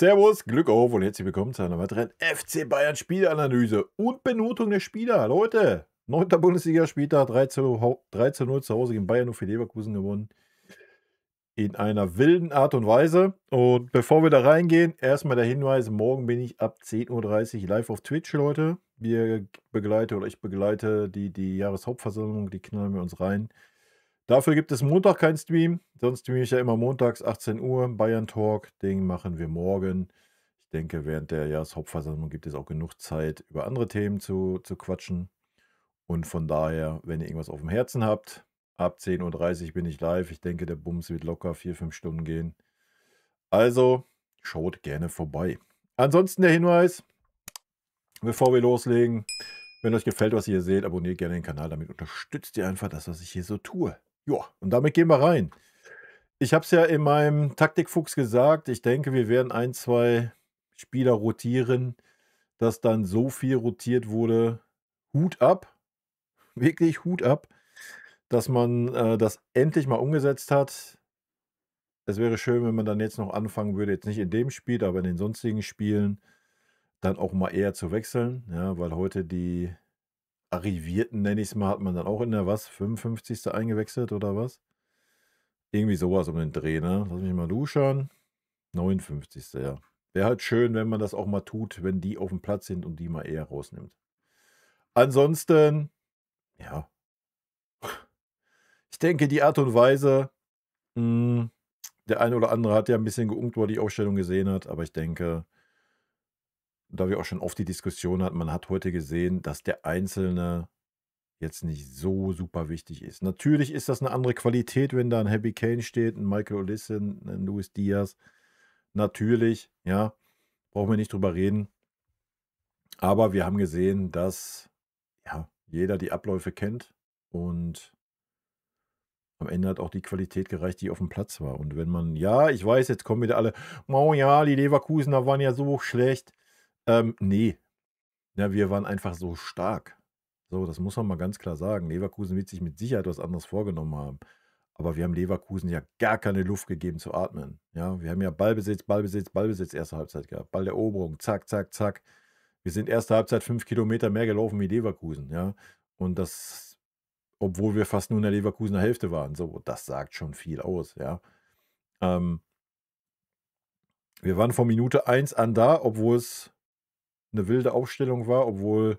Servus, Glück auf und herzlich willkommen zu einer weiteren FC Bayern Spielanalyse und Benotung der Spieler. Leute, 9. Bundesligaspieltag, 3:0 zu Hause gegen Bayern 04 Leverkusen gewonnen. In einer wilden Art und Weise. Und bevor wir da reingehen, erstmal der Hinweis, morgen bin ich ab 10:30 Uhr live auf Twitch, Leute. Ich begleite die Jahreshauptversammlung, die knallen wir uns rein. Dafür gibt es Montag keinen Stream, sonst streame ich ja immer montags 18 Uhr. Bayern Talk, den machen wir morgen. Ich denke, während der Jahreshauptversammlung gibt es auch genug Zeit, über andere Themen zu quatschen. Und von daher, wenn ihr irgendwas auf dem Herzen habt, ab 10:30 Uhr bin ich live. Ich denke, der Bums wird locker 4, 5 Stunden gehen. Also, schaut gerne vorbei. Ansonsten der Hinweis, bevor wir loslegen, wenn euch gefällt, was ihr hier seht, abonniert gerne den Kanal. Damit unterstützt ihr einfach das, was ich hier so tue. Ja, und damit gehen wir rein. Ich habe es ja in meinem Taktikfuchs gesagt. Ich denke, wir werden 1, 2 Spieler rotieren, dass dann so viel rotiert wurde. Hut ab, wirklich Hut ab, dass man das endlich mal umgesetzt hat. Es wäre schön, wenn man dann jetzt noch anfangen würde, jetzt nicht in dem Spiel, aber in den sonstigen Spielen, dann auch mal eher zu wechseln. Ja, weil heute die Arrivierten, nenne ich es mal, hat man dann auch in der 55. eingewechselt oder was? Irgendwie sowas um den Dreh, ne? Lass mich mal luschern. 59. Ja. Wäre halt schön, wenn man das auch mal tut, wenn die auf dem Platz sind und die mal eher rausnimmt. Ansonsten, ja, ich denke, die Art und Weise, der eine oder andere hat ja ein bisschen geunkt, wo er die Aufstellung gesehen hat, aber ich denke, da wir auch schon oft die Diskussion hatten, man hat heute gesehen, dass der Einzelne jetzt nicht so super wichtig ist. Natürlich ist das eine andere Qualität, wenn da ein Harry Kane steht, ein Michael Olise, ein Luis Diaz. Natürlich, ja, brauchen wir nicht drüber reden. Aber wir haben gesehen, dass ja, jeder die Abläufe kennt und am Ende hat auch die Qualität gereicht, die auf dem Platz war. Und wenn man, ja, ich weiß, jetzt kommen wieder alle, oh ja, die Leverkusener waren ja so schlecht. Nee, ja, wir waren einfach so stark. So, das muss man mal ganz klar sagen. Leverkusen wird sich mit Sicherheit was anderes vorgenommen haben. Aber wir haben Leverkusen ja gar keine Luft gegeben zu atmen. Ja, wir haben ja Ballbesitz, Ballbesitz, Ballbesitz erste Halbzeit gehabt. Balleroberung, zack, zack, zack. Wir sind erste Halbzeit 5 Kilometer mehr gelaufen wie Leverkusen, ja. Und das, obwohl wir fast nur in der Leverkusener Hälfte waren. So, das sagt schon viel aus, ja. Wir waren von Minute 1 an da, obwohl es eine wilde Aufstellung war, obwohl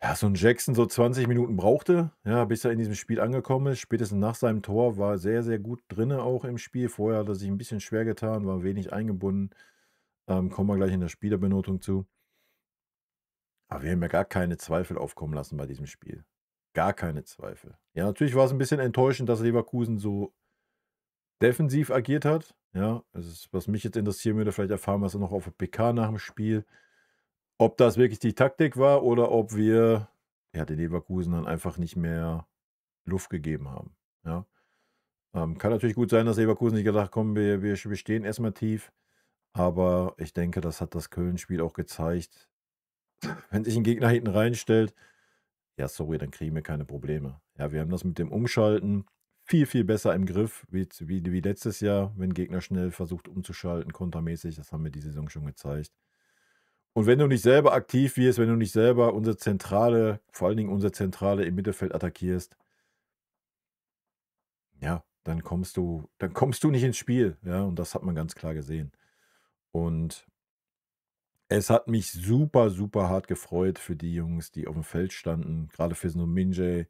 ja, so ein Jackson so 20 Minuten brauchte, ja, bis er in diesem Spiel angekommen ist. Spätestens nach seinem Tor war er sehr, sehr gut drinne auch im Spiel. Vorher hat er sich ein bisschen schwer getan, war wenig eingebunden. Kommen wir gleich in der Spielerbenotung zu. Aber wir haben ja gar keine Zweifel aufkommen lassen bei diesem Spiel. Gar keine Zweifel. Ja, natürlich war es ein bisschen enttäuschend, dass Leverkusen so defensiv agiert hat. Ja, das ist, was mich jetzt interessieren würde, vielleicht erfahren wir es noch auf der PK nach dem Spiel. Ob das wirklich die Taktik war oder ob wir ja, den Leverkusen dann einfach nicht mehr Luft gegeben haben. Ja. Kann natürlich gut sein, dass Leverkusen sich gedacht, komm, wir stehen erstmal tief. Aber ich denke, das hat das Köln-Spiel auch gezeigt. Wenn sich ein Gegner hinten reinstellt, ja, sorry, dann kriegen wir keine Probleme. Ja, wir haben das mit dem Umschalten viel, viel besser im Griff, wie letztes Jahr, wenn Gegner schnell versucht umzuschalten, kontermäßig. Das haben wir die Saison schon gezeigt. Und wenn du nicht selber aktiv wirst, wenn du nicht selber unsere Zentrale, vor allen Dingen unsere Zentrale im Mittelfeld attackierst, ja, dann kommst du nicht ins Spiel. Ja, und das hat man ganz klar gesehen. Und es hat mich super, super hart gefreut für die Jungs, die auf dem Feld standen. Gerade für so einen Minjay,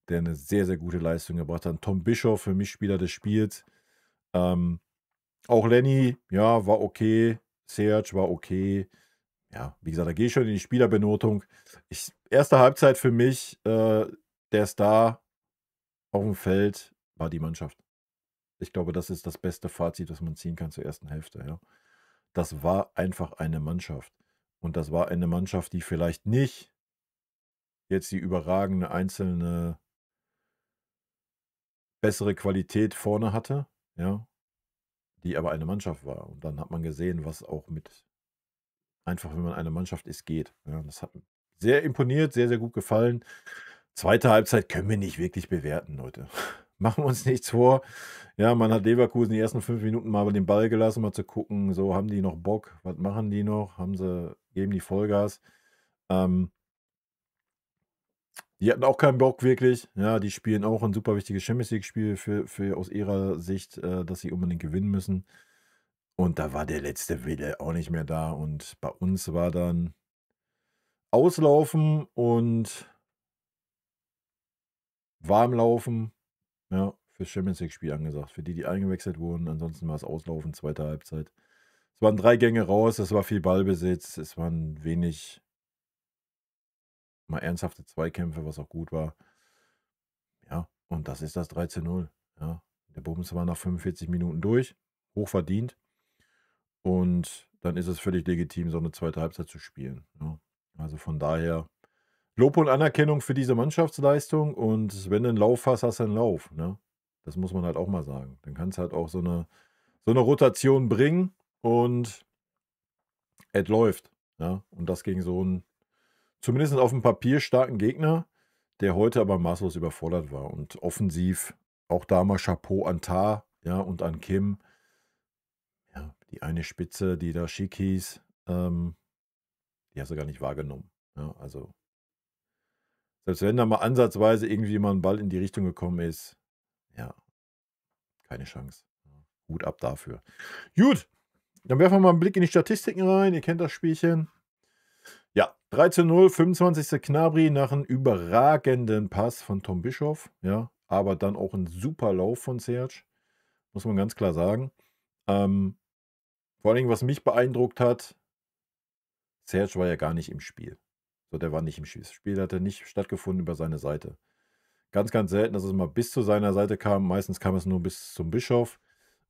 der eine sehr, sehr gute Leistung gebracht hat. Tom Bischoff, für mich Spieler des Spiels. Auch Lenny, ja, war okay. Serge war okay. Ja, wie gesagt, da gehe ich schon in die Spielerbenotung. Erste Halbzeit für mich, der Star auf dem Feld war die Mannschaft. Ich glaube, das ist das beste Fazit, das man ziehen kann zur ersten Hälfte, ja. Das war einfach eine Mannschaft. Und das war eine Mannschaft, die vielleicht nicht jetzt die überragende einzelne bessere Qualität vorne hatte, ja, die aber eine Mannschaft war. Und dann hat man gesehen, was auch mit einfach, wenn man eine Mannschaft ist, geht. Ja, das hat sehr imponiert, sehr, sehr gut gefallen. Zweite Halbzeit können wir nicht wirklich bewerten, Leute. machen wir uns nichts vor. Ja, man hat Leverkusen die ersten 5 Minuten mal den Ball gelassen, mal zu gucken, so haben die noch Bock, was machen die noch, geben die Vollgas. Ähm, Die hatten auch keinen Bock wirklich. Ja, die spielen auch ein super wichtiges Champions League-Spiel für aus ihrer Sicht, dass sie unbedingt gewinnen müssen. Und da war der letzte Wille auch nicht mehr da. Und bei uns war dann Auslaufen und Warmlaufen, ja, fürs Champions League-Spiel angesagt. Für die, die eingewechselt wurden. Ansonsten war es Auslaufen, zweite Halbzeit. Es waren 3 Gänge raus, es war viel Ballbesitz, es waren wenig mal ernsthafte Zweikämpfe, was auch gut war. Ja, und das ist das 3:0. Ja, der Bums war nach 45 Minuten durch, hochverdient. Und dann ist es völlig legitim, so eine zweite Halbzeit zu spielen, ja. Also, von daher Lob und Anerkennung für diese Mannschaftsleistung und wenn du 'n Lauf hast, hast du 'n Lauf, ne? Das muss man halt auch mal sagen. Dann kannst du halt auch so eine Rotation bringen und es läuft, ja? Und das gegen so 'n zumindest auf dem Papier starken Gegner, der heute aber maßlos überfordert war. Und offensiv auch da mal Chapeau an Tah, ja, und an Kim. Ja, die eine Spitze, die da Schick hieß, die hast du gar nicht wahrgenommen. Ja, also, selbst wenn da mal ansatzweise irgendwie mal 'n Ball in die Richtung gekommen ist, ja, keine Chance. Ja, Hut ab dafür. Gut, dann werfen wir mal einen Blick in die Statistiken rein. Ihr kennt das Spielchen. Ja, 3:0, 25. Gnabry nach einem überragenden Pass von Tom Bischoff, ja, aber dann auch ein super Lauf von Serge, muss man ganz klar sagen. Ähm, Vor allen Dingen, was mich beeindruckt hat, Serge war ja gar nicht im Spiel. So, der war nicht im Spiel. Das Spiel hatte nicht stattgefunden über seine Seite. Ganz, ganz selten, dass es mal bis zu seiner Seite kam. Meistens kam es nur bis zum Bischof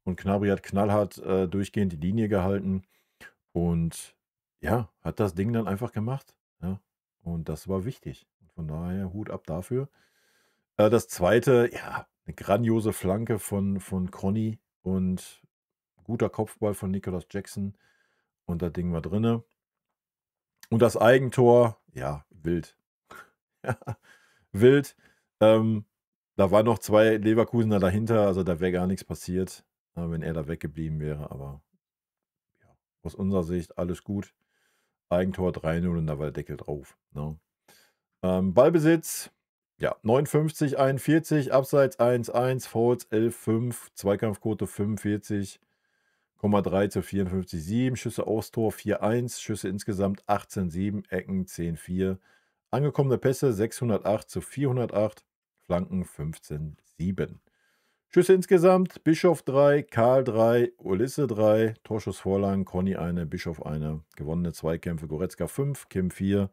und Gnabry hat knallhart, durchgehend die Linie gehalten und ja, hat das Ding dann einfach gemacht, ja? Und das war wichtig. Von daher Hut ab dafür. Das Zweite, ja, eine grandiose Flanke von Conny und guter Kopfball von Nicolas Jackson und das Ding war drinne. Und das Eigentor, ja, wild. Wild. Ähm, Da waren noch 2 Leverkusener dahinter, also da wäre gar nichts passiert, wenn er da weggeblieben wäre, aber ja, aus unserer Sicht alles gut. Eigentor 3:0 und da war der Deckel drauf, ne? Ballbesitz, ja, 59, 41, Abseits 1:1, Fouls 11:5, Zweikampfquote 45,3 zu 54,7, Schüsse aufs Tor 4:1, Schüsse insgesamt 18:7, Ecken 10:4, angekommene Pässe 608 zu 408, Flanken 15:7. Schüsse insgesamt: Bischof 3, Karl 3, Ulisse 3, Torschussvorlagen: Conny eine, Bischof eine, gewonnene Zweikämpfe: Goretzka 5, Kim 4,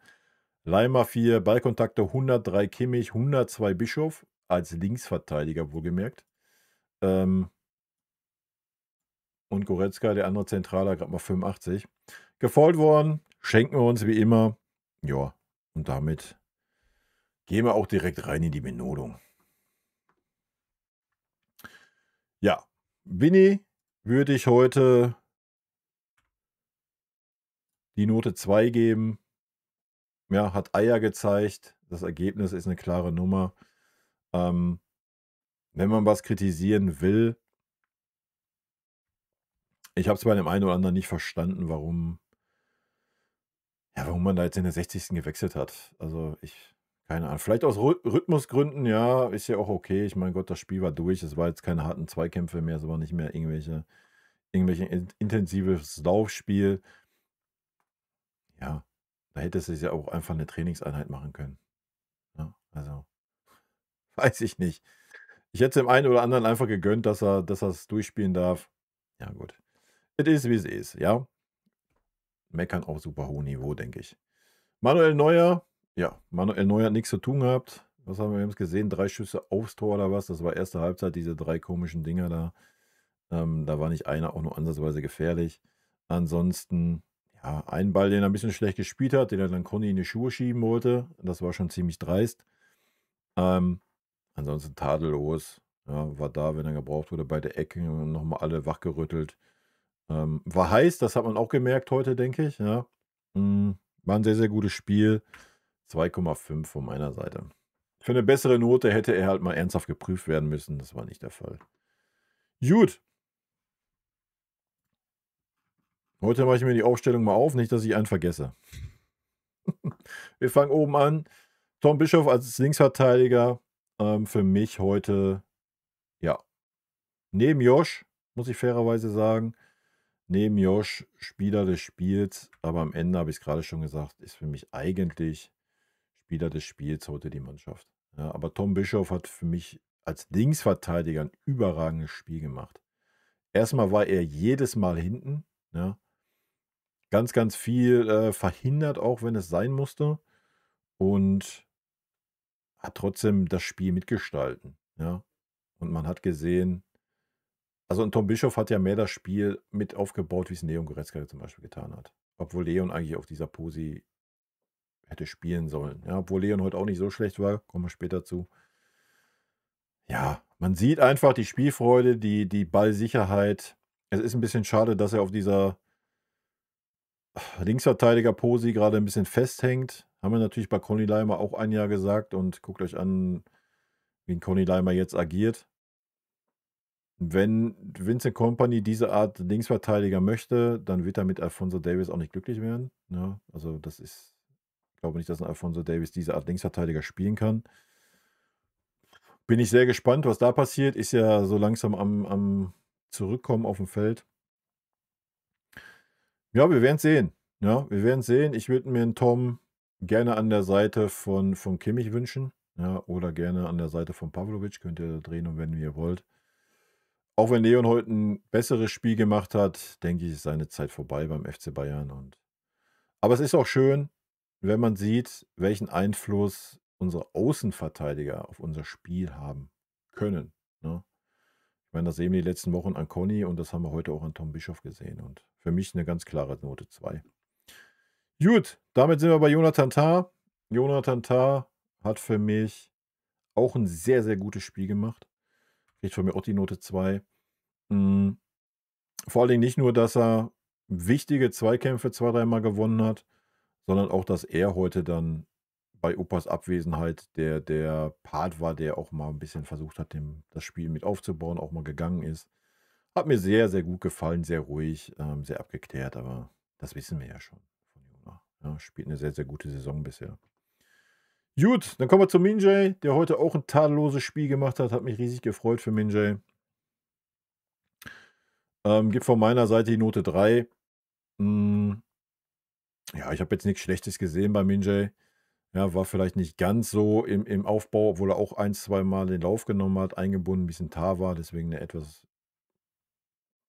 Leimer 4, Ballkontakte 103 Kimmich, 102 Bischof, als Linksverteidiger wohlgemerkt. Und Goretzka, der andere Zentraler, gerade mal 85. Gefoult worden, schenken wir uns wie immer. Ja, und damit gehen wir auch direkt rein in die Benotung. Ja, Winnie würde ich heute die Note 2 geben. Ja, hat Eier gezeigt. Das Ergebnis ist eine klare Nummer. Ähm, Wenn man was kritisieren will, ich habe es bei dem einen oder anderen nicht verstanden, warum man da jetzt in der 60. gewechselt hat. Also, keine Ahnung. Vielleicht aus Rhythmusgründen, ja, ist ja auch okay. Ich meine Gott, das Spiel war durch. Es war jetzt keine harten Zweikämpfe mehr, es war nicht mehr irgendwelche intensives Laufspiel. Ja, da hättest du ja auch einfach eine Trainingseinheit machen können, ne? Also, weiß ich nicht. Ich hätte es dem einen oder anderen einfach gegönnt, dass er's durchspielen darf. Ja gut. Es ist, wie es ist, ja. Meckern auf super hohem Niveau, denke ich. Manuel Neuer, ja, Manuel Neuer hat nix zu tun gehabt. Was haben wir eben gesehen? 3 Schüsse aufs Tor oder was? Das war erste Halbzeit, diese 3 komischen Dinger da. Da war nicht einer auch nur ansatzweise gefährlich. Ansonsten, ja, ein Ball, den er ein bisschen schlecht gespielt hat, den er dann Conny in die Schuhe schieben wollte. Das war schon ziemlich dreist. Ähm, Ansonsten tadellos. Ja, war da, wenn er gebraucht wurde, bei der Ecke und noch mal alle wachgerüttelt. War heiß, das hat man auch gemerkt heute, denke ich, ja. War ein sehr, sehr gutes Spiel. 2,5 von meiner Seite. Für eine bessere Note hätte er halt mal ernsthaft geprüft werden müssen. Das war nicht der Fall. Gut. Heute mache ich mir die Aufstellung mal auf, nicht, dass ich einen vergesse. Wir fangen oben an. Tom Bischoff als Linksverteidiger. Für mich heute, ja, neben Josh, muss ich fairerweise sagen. Neben Josh Spieler des Spiels. Aber am Ende, habe ich es gerade schon gesagt, ist für mich eigentlich Spieler des Spiels heute die Mannschaft. Ja, aber Tom Bischoff hat für mich als Linksverteidiger ein überragendes Spiel gemacht. Erstmal war er jedes Mal hinten. Ja. Ganz, ganz viel verhindert, auch wenn es sein musste. Und hat trotzdem das Spiel mitgestalten. Ja. Und man hat gesehen, also und Tom Bischoff hat ja mehr das Spiel mit aufgebaut, wie es Leon Goretzka zum Beispiel getan hat. Obwohl Leon eigentlich auf dieser Posi hätte spielen sollen. Ja, obwohl Leon heute auch nicht so schlecht war, kommen wir später zu. Ja, man sieht einfach die Spielfreude, die Ballsicherheit. Es ist ein bisschen schade, dass er auf dieser Linksverteidiger-Posi gerade ein bisschen festhängt. Haben wir natürlich bei Conny Leimer auch ein Jahr gesagt und guckt euch an, wie Conny Leimer jetzt agiert. Wenn Vincent Kompany diese Art Linksverteidiger möchte, dann wird er mit Alphonso Davies auch nicht glücklich werden. Ja, also das ist, ich glaube nicht, dass ein Alphonso Davies diese Art Linksverteidiger spielen kann. Bin ich sehr gespannt, was da passiert. Ist ja so langsam am Zurückkommen auf dem Feld. Ja, wir werden es sehen. Ja, wir werden sehen. Ich würde mir einen Tom gerne an der Seite von Kimmich wünschen. Ja, oder gerne an der Seite von Pavlovic. Könnt ihr drehen und wenden, wie ihr wollt. Auch wenn Leon heute ein besseres Spiel gemacht hat, denke ich, ist seine Zeit vorbei beim FC Bayern. Aber es ist auch schön, wenn man sieht, welchen Einfluss unsere Außenverteidiger auf unser Spiel haben können. Ne? Ich meine, das sehen wir die letzten Wochen an Conny und das haben wir heute auch an Tom Bischoff gesehen. Und für mich eine ganz klare Note 2. Gut, damit sind wir bei Jonathan Tah. Jonathan Tah hat für mich auch ein sehr, sehr gutes Spiel gemacht. Kriegt von mir auch die Note 2. Vor allen Dingen nicht nur, dass er wichtige Zweikämpfe 2, 3 Mal gewonnen hat, sondern auch, dass er heute dann bei Opas Abwesenheit der Part war, der auch mal ein bisschen versucht hat, das Spiel mit aufzubauen, auch mal gegangen ist. Hat mir sehr, sehr gut gefallen, sehr ruhig, sehr abgeklärt, aber das wissen wir ja schon von Jona. Ja, spielt eine sehr, sehr gute Saison bisher. Gut, dann kommen wir zu Min-Jae, der heute auch ein tadelloses Spiel gemacht hat. Hat mich riesig gefreut für Min-Jae. Gibt von meiner Seite die Note 3. Ja, ich habe jetzt nichts Schlechtes gesehen bei Min-Jae. Ja, war vielleicht nicht ganz so im Aufbau, obwohl er auch 1, 2 Mal den Lauf genommen hat, eingebunden, ein bisschen Tar war, deswegen eine etwas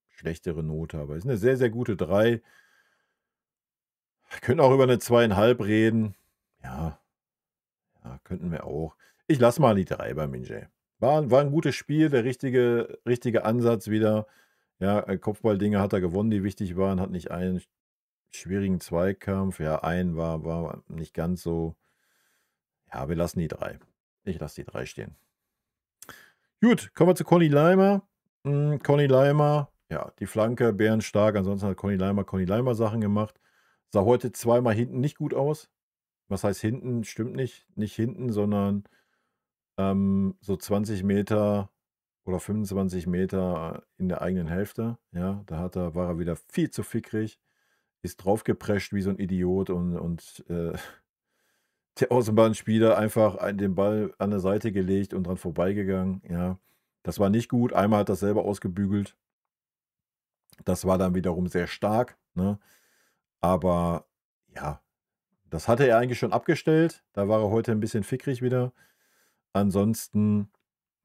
schlechtere Note. Aber ist eine sehr, sehr gute 3. Wir können auch über eine 2,5 reden. Ja, könnten wir auch. Ich lasse mal die 3 bei Min-Jae. War ein gutes Spiel, der richtige Ansatz wieder. Ja, Kopfballdinger hat er gewonnen, die wichtig waren, hat nicht einen schwierigen Zweikampf. Ja, einen war nicht ganz so. Ja, wir lassen die 3. Ich lasse die 3 stehen. Gut, kommen wir zu Conny Leimer. Conny Leimer, ja, die Flanke, bärenstark. Ansonsten hat Conny Leimer Sachen gemacht. Sah heute zweimal hinten nicht gut aus. Was heißt hinten? Stimmt nicht. Nicht hinten, sondern so 20 Meter oder 25 Meter in der eigenen Hälfte. Ja, war er wieder viel zu fickrig. Ist draufgeprescht wie so ein Idiot und der Außenbahnspieler einfach den Ball an der Seite gelegt und dran vorbeigegangen. Ja, das war nicht gut. Einmal hat das selber ausgebügelt. Das war dann wiederum sehr stark. Ne? Aber ja, das hatte er eigentlich schon abgestellt. Da war er heute ein bisschen fickrig wieder. Ansonsten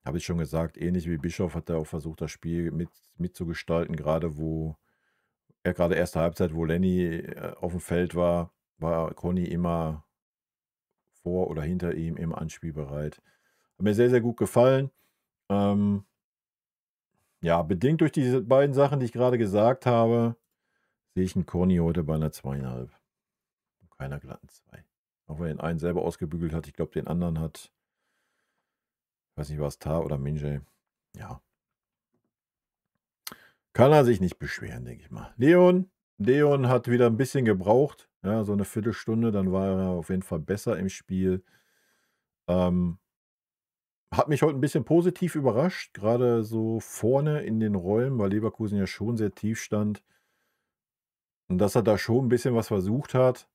habe ich schon gesagt, ähnlich wie Bischof hat er auch versucht, das Spiel mitzugestalten. Gerade erste Halbzeit, wo Lenny auf dem Feld war Conny immer vor oder hinter ihm, immer anspielbereit. Hat mir sehr, sehr gut gefallen. Ja, bedingt durch diese beiden Sachen, die ich gerade gesagt habe, sehe ich einen Conny heute bei einer 2,5. Keiner glatten 2. Auch wenn er den einen selber ausgebügelt hat. Ich glaube, den anderen hat, ich weiß nicht, was Tar oder Min-Jae. Ja. Kann er sich nicht beschweren, denke ich mal. Leon hat wieder ein bisschen gebraucht. Ja, so eine Viertelstunde, dann war er auf jeden Fall besser im Spiel. Hat mich heute ein bisschen positiv überrascht, gerade so vorne in den Räumen, weil Leverkusen ja schon sehr tief stand und dass er da schon ein bisschen was versucht hat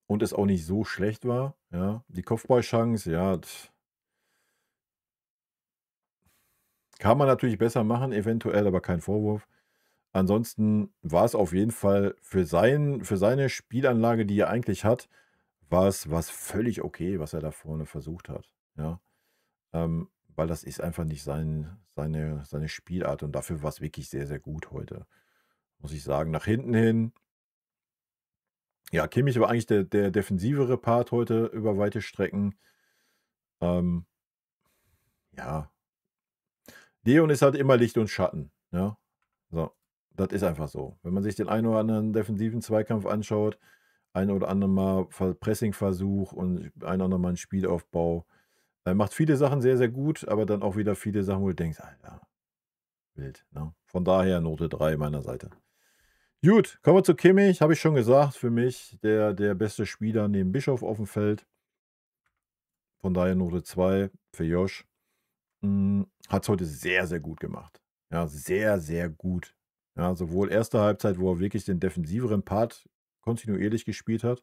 und es auch nicht so schlecht war, ja. Die Kopfballchance, ja, kann man natürlich besser machen eventuell, aber kein Vorwurf. Ansonsten war es auf jeden Fall für seine Spielanlage, die er eigentlich hat, war's völlig okay, was er da vorne versucht hat, ja. Weil das ist einfach nicht seine Spielart und dafür war es wirklich sehr, sehr gut heute, muss ich sagen. Nach hinten hin, ja, Kimmich war eigentlich der defensivere Part heute über weite Strecken. Ähm, ja, Leon ist halt immer Licht und Schatten, ja. So, das ist einfach so. Wenn man sich den einen oder anderen defensiven Zweikampf anschaut, ein oder andere Mal Pressingversuch und ein oder andere Mal 'n Spielaufbau. Er macht viele Sachen sehr, sehr gut, aber dann auch wieder viele Sachen, wo du denkst: „Alter, wild“, ne? Von daher Note 3 meiner Seite. Gut, kommen wir zu Kimmich. Habe ich schon gesagt, für mich der beste Spieler neben Bischof auf dem Feld. Von daher Note 2 für Josh. Hat's heute sehr, sehr gut gemacht. Ja, sehr, sehr gut. Ja, sowohl erste Halbzeit, wo er wirklich den defensiveren Part kontinuierlich gespielt hat.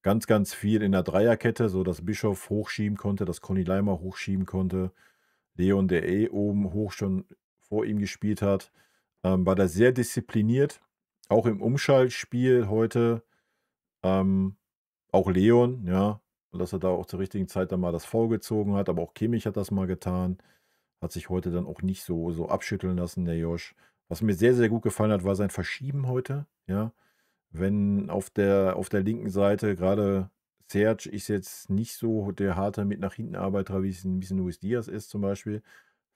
Ganz, ganz viel in der Dreierkette, sodass Bischof hochschieben konnte, dass Conny Leimer hochschieben konnte. Leon, der oben hoch schon vor ihm gespielt hat, war da sehr diszipliniert. Auch im Umschaltspiel heute, ähm, auch Leon, ja, dass er da auch zur richtigen Zeit dann mal das Foul gezogen hat, aber auch Kimmich hat das mal getan. Hat sich heute dann auch nicht so abschütteln lassen, der Josh. Was mir sehr, sehr gut gefallen hat, war sein Verschieben heute, ja. Wenn auf der linken Seite gerade Serge ist jetzt nicht so der harte mit nach hinten Arbeiter, wie es 'n bisschen Luis Diaz ist zum Beispiel.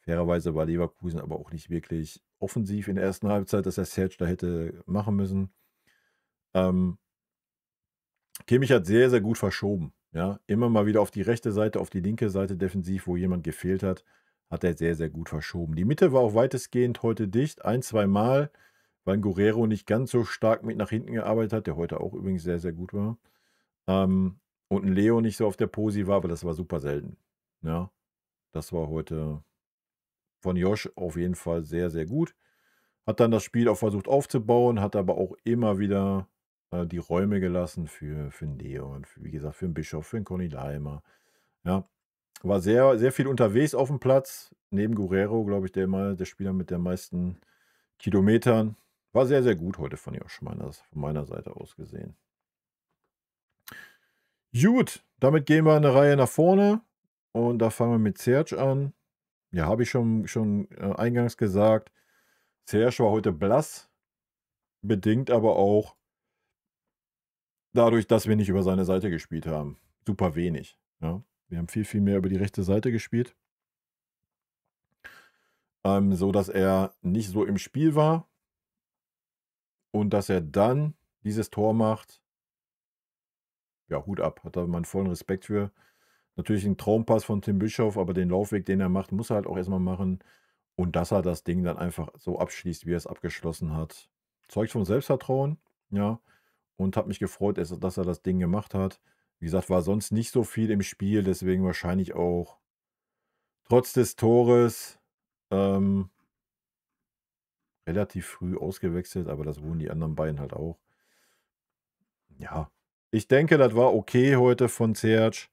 Fairerweise war Leverkusen aber auch nicht wirklich offensiv in der ersten Halbzeit, dass der Serge da hätte machen müssen. Ähm, Kimmich hat sehr, sehr gut verschoben, ja. Immer mal wieder auf die rechte Seite, auf die linke Seite defensiv, wo jemand gefehlt hat, hat er sehr, sehr gut verschoben. Die Mitte war auch weitestgehend heute dicht, ein zweimal, weil Guerrero nicht ganz so stark mit nach hinten gearbeitet hat, der heute auch übrigens sehr, sehr gut war. Und 'n Leo nicht so auf der Posi war, aber das war super selten, ja. Das war heute von Josh auf jeden Fall sehr, sehr gut. Hat dann das Spiel auch versucht aufzubauen, hat aber auch immer wieder, die Räume gelassen für 'n Leon, für wie gesagt, für 'n Bischof, für 'n Conny Leimer, ja. War sehr, sehr viel unterwegs auf dem Platz. Neben Guerrero, glaube ich, der Spieler mit den meisten Kilometern. War sehr, sehr gut heute von Josh von meiner Seite aus gesehen. Gut, damit gehen wir eine Reihe nach vorne und da fangen wir mit Serge an. Ja, habe ich schon eingangs gesagt. Serge war heute blass, bedingt aber auch dadurch, dass wir nicht über seine Seite gespielt haben. Super wenig, ja. Wir haben viel, viel mehr über die rechte Seite gespielt, sodass er nicht so im Spiel war und dass er dann dieses Tor macht, ja, Hut ab, hat da meinen vollen Respekt für. Natürlich 'n Traumpass von Tim Bischof, aber den Laufweg, den er macht, muss er halt auch erst mal machen. Und dass er das Ding dann einfach so abschließt, wie er es abgeschlossen hat, zeugt von Selbstvertrauen, ja, und hat mich gefreut, dass er das Ding gemacht hat. Wie gesagt, war sonst nicht so viel im Spiel, deswegen wahrscheinlich auch trotz des Tores, ähm, relativ früh ausgewechselt, aber das wurden die anderen beiden halt auch. Ja, ich denke, das war okay heute von Serge.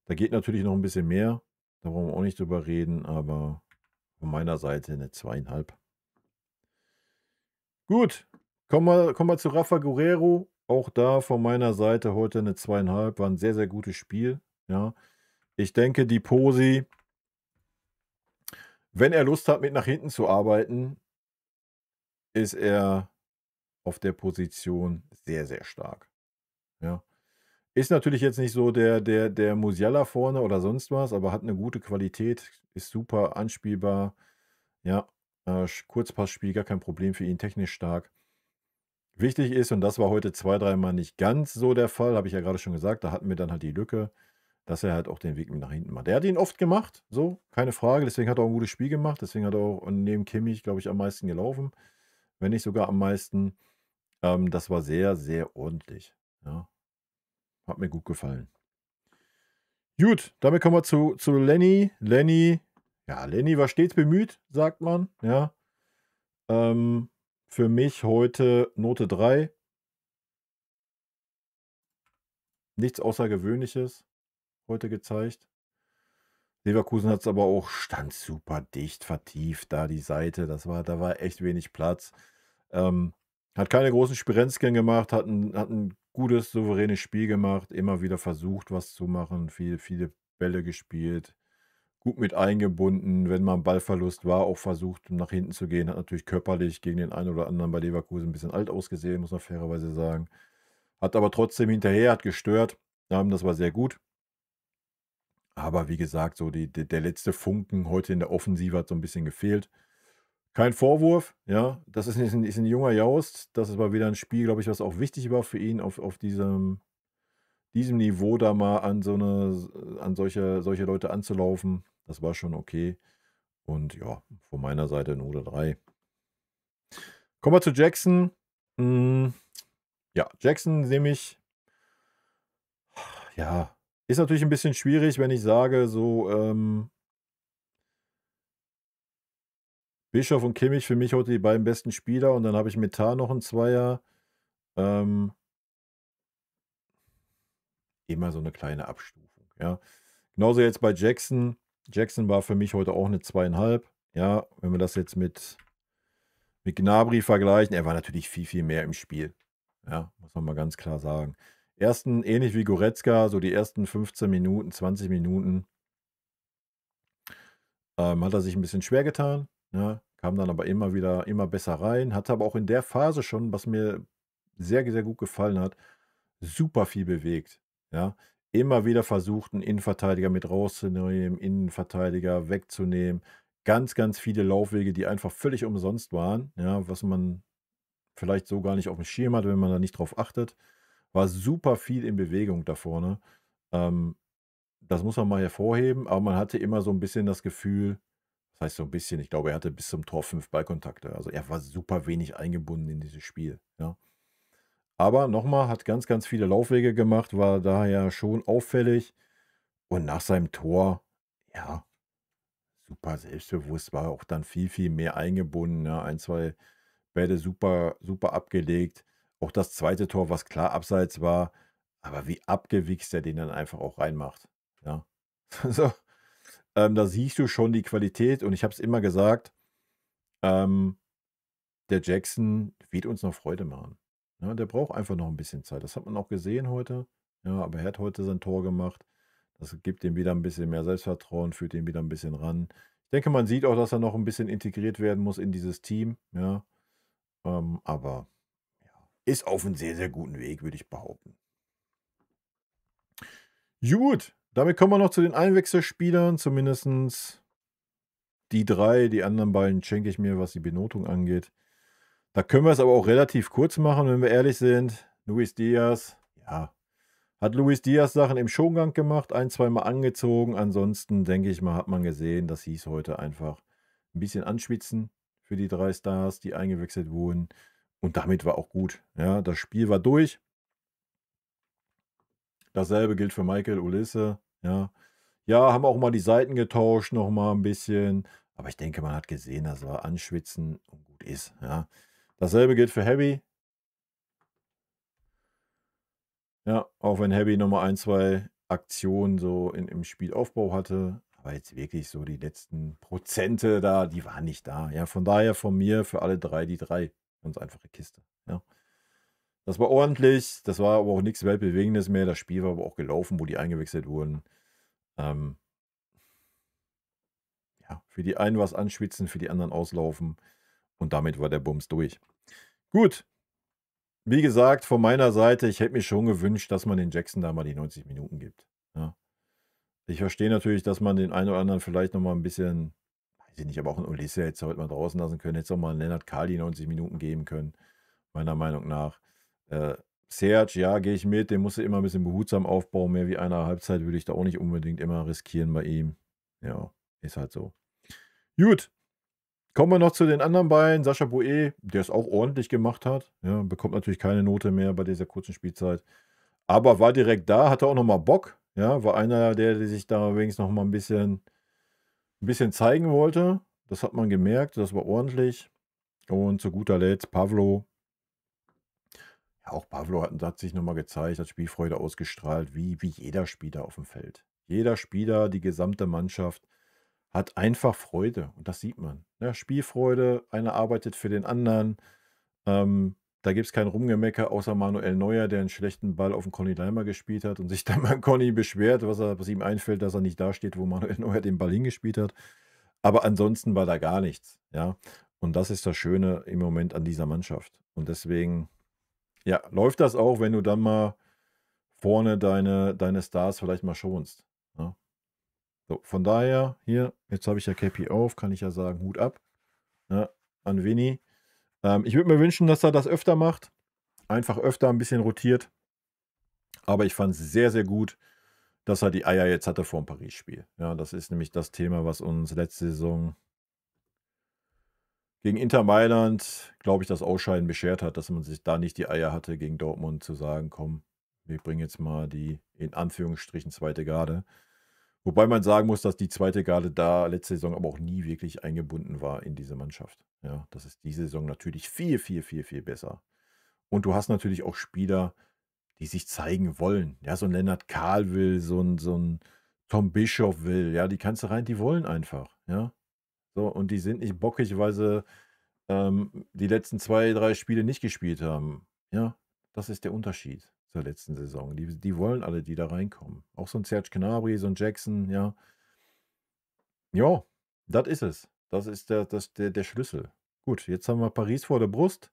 Da geht natürlich noch ein bisschen mehr, da brauchen wir auch nicht drüber reden, aber von meiner Seite 'ne 2,5. Gut, kommen wir zu Rafa Guerreiro. Auch da von meiner Seite heute eine 2,5. War ein sehr, sehr gutes Spiel, ja. Ich denke, die Posi, wenn er Lust hat, mit nach hinten zu arbeiten, ist er auf der Position sehr, sehr stark, ja. Ist natürlich jetzt nicht so der Musiala vorne oder sonst was, aber hat eine gute Qualität, ist super anspielbar, ja. Kurzpassspiel, gar kein Problem für ihn, technisch stark. Wichtig ist, und das war heute zwei dreimal nicht ganz so der Fall, habe ich ja gerade schon gesagt, da hatten wir dann halt die Lücke, dass er halt auch den Weg mit nach hinten macht. Der hat ihn oft gemacht, so, keine Frage, deswegen hat er auch 'n gutes Spiel gemacht, deswegen hat er auch neben Kimmich, glaube ich, am meisten gelaufen, wenn nicht sogar am meisten. Das war sehr, sehr ordentlich, ja. Hat mir gut gefallen. Gut, damit kommen wir zu Lenny. Lenny war stets bemüht, sagt man, ja. Für mich heute Note 3. Nichts Außergewöhnliches heute gezeigt. Leverkusen hat es aber auch, stand super dicht, vertieft da die Seite. Da war echt wenig Platz. Hat keine großen Spirenzchen gemacht, hat ein gutes, souveränes Spiel gemacht, immer wieder versucht, was zu machen, viele Bälle gespielt, gut mit eingebunden, wenn mal ein Ballverlust war, auch versucht, nach hinten zu gehen. Hat natürlich körperlich gegen den einen oder anderen bei Leverkusen ein bisschen alt ausgesehen, muss man fairerweise sagen. Hat aber trotzdem hinterher, hat gestört. Das war sehr gut. Aber wie gesagt, so der letzte Funken heute in der Offensive hat so ein bisschen gefehlt. Kein Vorwurf, ja. Das ist ein junger Jaust. Das war wieder ein Spiel, glaube ich, was auch wichtig war für ihn, auf diesem Niveau da mal an solche Leute anzulaufen. Das war schon okay. Und ja, von meiner Seite Note 3. Kommen wir zu Jackson. Ja, Jackson nehme ich, ja, ist natürlich ein bisschen schwierig, wenn ich sage, so, Bischof und Kimmich für mich heute die beiden besten Spieler und dann habe ich mit Tah noch einen Zweier. Immer so eine kleine Abstufung, ja. Genauso jetzt bei Jackson. Jackson war für mich heute auch eine 2,5. Ja, wenn wir das jetzt mit Gnabry vergleichen, er war natürlich viel mehr im Spiel. Ja, muss man mal ganz klar sagen. Ähnlich wie Goretzka, so die ersten 15 Minuten, 20 Minuten, hat er sich ein bisschen schwer getan, ja, kam dann aber immer besser rein, hatte aber auch in der Phase schon, was mir sehr gut gefallen hat, super viel bewegt, ja. Immer wieder versucht, 'n Innenverteidiger mit rauszunehmen, Innenverteidiger wegzunehmen. Ganz viele Laufwege, die einfach völlig umsonst waren, ja, was man vielleicht so gar nicht auf dem Schirm hat, wenn man da nicht drauf achtet. War super viel in Bewegung da vorne. Ähm, Das muss man mal hervorheben, aber man hatte immer so ein bisschen das Gefühl, das heißt so ein bisschen, ich glaube, er hatte bis zum Tor 5 Ballkontakte. Also, er war super wenig eingebunden in dieses Spiel, ja. Aber nochmal, hat ganz viele Laufwege gemacht, war daher schon auffällig und nach seinem Tor, ja, super selbstbewusst, war auch dann viel mehr eingebunden, ja, 1, 2 Bälle super abgelegt. Auch das zweite Tor, was klar abseits war, aber wie abgewichst er den dann einfach auch reinmacht, ja. So, da siehst du schon die Qualität und ich habe es immer gesagt, ähm, der Jackson wird uns noch Freude machen. Ja, der braucht einfach noch ein bisschen Zeit. Das hat man auch gesehen heute. Ja, aber er hat heute sein Tor gemacht. Das gibt ihm wieder ein bisschen mehr Selbstvertrauen, führt ihn wieder ein bisschen ran. Ich denke, man sieht auch, dass er noch ein bisschen integriert werden muss in dieses Team, ja. Aber ja, ist auf einem sehr guten Weg, würde ich behaupten. Gut, damit kommen wir noch zu den Einwechselspielern, zumindest die 3. Die anderen beiden schenke ich mir, was die Benotung angeht. Da können wir es aber auch relativ kurz machen, wenn wir ehrlich sind. Luis Diaz, ja, hat Luis Diaz Sachen im Schongang gemacht, 1, 2 Mal angezogen. Ansonsten, denke ich mal, hat man gesehen, das hieß heute einfach ein bisschen anschwitzen für die 3 Stars, die eingewechselt wurden. Und damit war auch gut. Ja, das Spiel war durch. Dasselbe gilt für Michael Olise. Ja, ja, haben auch mal die Seiten getauscht, noch mal ein bisschen. Aber ich denke, man hat gesehen, das war anschwitzen und gut ist. Ja, dasselbe gilt für Heavy. Ja, auch wenn Heavy noch mal 1, 2 Aktionen so im Spielaufbau hatte, aber jetzt wirklich so die letzten Prozente da, die waren nicht da. Ja, von daher von mir für alle 3 die 3. Ganz einfache Kiste, ja. Das war ordentlich, das war aber auch nichts Weltbewegendes mehr. Das Spiel war aber auch gelaufen, wo die eingewechselt wurden. Ähm, ja, für die einen war's anschwitzen, für die anderen auslaufen und damit war der Bums durch. Gut, wie gesagt, von meiner Seite, ich hätte mir schon gewünscht, dass man den Jackson da mal die 90 Minuten gibt, ja. Ich verstehe natürlich, dass man den einen oder anderen vielleicht noch mal 'n bisschen, weiß ich nicht, aber auch 'n Olise hättest du heute mal draußen lassen können, hättest auch mal 'n Lennart Kali 90 Minuten geben können, meiner Meinung nach. Äh, Serge, ja, gehe ich mit, den musst du immer 'n bisschen behutsam aufbauen. Mehr wie eine Halbzeit würde ich da auch nicht unbedingt immer riskieren bei ihm. Ja, ist halt so. Gut, kommen wir noch zu den anderen beiden. Sascha Boey, der es auch ordentlich gemacht hat, ja, bekommt natürlich keine Note mehr bei dieser kurzen Spielzeit, aber war direkt da, hatte auch noch mal Bock, Ja, war einer, der sich da wenigstens noch mal ein bisschen zeigen wollte. Das hat man gemerkt, das war ordentlich. Und zu guter Letzt Pavlo. Ja, auch Pavlo hat sich noch mal gezeigt, hat Spielfreude ausgestrahlt, wie jeder Spieler auf dem Feld. Jeder Spieler, die gesamte Mannschaft hat einfach Freude und das sieht man. Ja, Spielfreude, einer arbeitet für den anderen. Da gibt es kein Rumgemecker, außer Manuel Neuer, der einen schlechten Ball auf den Conny Leimer gespielt hat und sich dann beim Conny beschwert, was ihm einfällt, dass er nicht da steht, wo Manuel Neuer den Ball hingespielt hat. Aber ansonsten war da gar nichts, ja. Und das ist das Schöne im Moment an dieser Mannschaft. Und deswegen, ja, läuft das auch, wenn du dann mal vorne deine Stars vielleicht mal schonst, ne? So, von daher, hier, jetzt habe ich ja Cappy auf, kann ich ja sagen, Hut ab, ne, an Vinny. Ich würde mir wünschen, dass er das öfter macht, einfach öfter ein bisschen rotiert. Aber ich fand es sehr, sehr gut, dass er die Eier jetzt hatte vor dem Paris-Spiel. Ja, das ist nämlich das Thema, was uns letzte Saison gegen Inter Mailand, glaube ich, das Ausscheiden beschert hat, dass man sich da nicht die Eier hatte, gegen Dortmund zu sagen: „Komm, wir bringen jetzt mal die, in Anführungsstrichen, zweite Garde.“ Wobei man sagen muss, dass die zweite Garde da letzte Saison aber auch nie wirklich eingebunden war in diese Mannschaft. Ja, das ist diese Saison natürlich viel, viel, viel, viel besser. Und du hast natürlich auch Spieler, die sich zeigen wollen. Ja, so 'n Lennart Kahl will, so 'n Tom Bischof will, ja, die kannst du rein, die wollen einfach, ja? So, und die sind nicht bockig, weil sie, die letzten 2, 3 Spiele nicht gespielt haben. Ja, das ist der Unterschied zur letzten Saison. Die wollen alle, die da reinkommen. Auch so 'n Serge Gnabry, so 'n Jackson, ja. Ja, das ist es. Das ist der Schlüssel. Gut, jetzt haben wir Paris vor der Brust,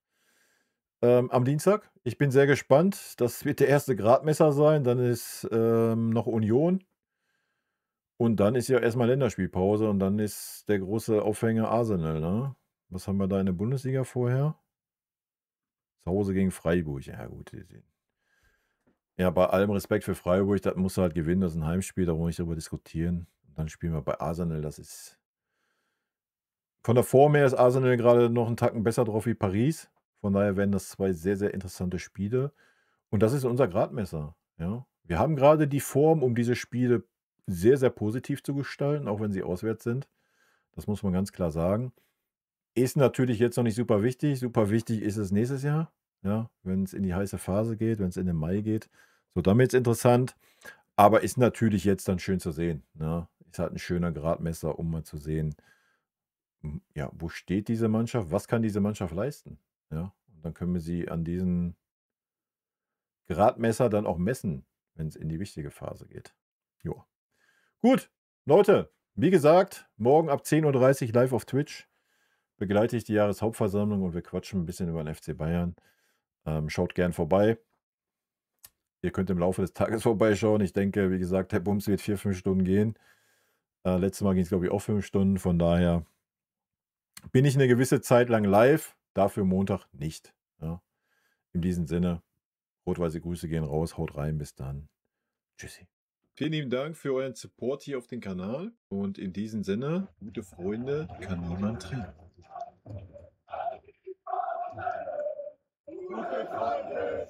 am Dienstag. Ich bin sehr gespannt. Das wird der erste Gradmesser sein. Dann ist, noch Union und dann ist ja erst mal Länderspielpause und dann ist der große Aufhänger Arsenal, ne? Was haben wir da in der Bundesliga vorher? Zu Hause gegen Freiburg. Ja gut, ja, bei allem Respekt für Freiburg, das musst du halt gewinnen. Das ist 'n Heimspiel, da wollen wir nicht drüber diskutieren. Und dann spielen wir bei Arsenal. Das ist von der Form her ist Arsenal gerade noch 'n Tacken besser drauf wie Paris. Von daher werden das 2 sehr, sehr interessante Spiele. Und das ist unser Gradmesser, ja. Wir haben gerade die Form, um diese Spiele sehr, sehr positiv zu gestalten, auch wenn sie auswärts sind. Das muss man ganz klar sagen. Ist natürlich jetzt noch nicht super wichtig. Super wichtig ist es nächstes Jahr, ja, wenn es in die heiße Phase geht, wenn es in den Mai geht. So, dann wird's interessant, aber ist natürlich jetzt dann schön zu sehen, ne? Ist halt 'n schöner Gradmesser, um mal zu sehen, ja, wo steht diese Mannschaft? Was kann diese Mannschaft leisten? Ja, und dann können wir sie an diesem Gradmesser dann auch messen, wenn es in die wichtige Phase geht. Jo. Gut, Leute, wie gesagt, morgen ab 10:30 live auf Twitch begleite ich die Jahreshauptversammlung und wir quatschen ein bisschen über den FC Bayern. Schaut gern vorbei. Ihr könnt im Laufe des Tages vorbeischauen. Ich denke, wie gesagt, der Bums wird 4, 5 Stunden gehen. Letztes Mal ging es, glaube ich, auch 5 Stunden. Von daher bin ich eine gewisse Zeit lang live, dafür Montag nicht, ja. In diesem Sinne, rot-weiße Grüße gehen raus, haut rein, bis dann. Tschüssi. Vielen lieben Dank für euren Support hier auf dem Kanal und in diesem Sinne, gute Freunde kann niemand trennen. Gute Freunde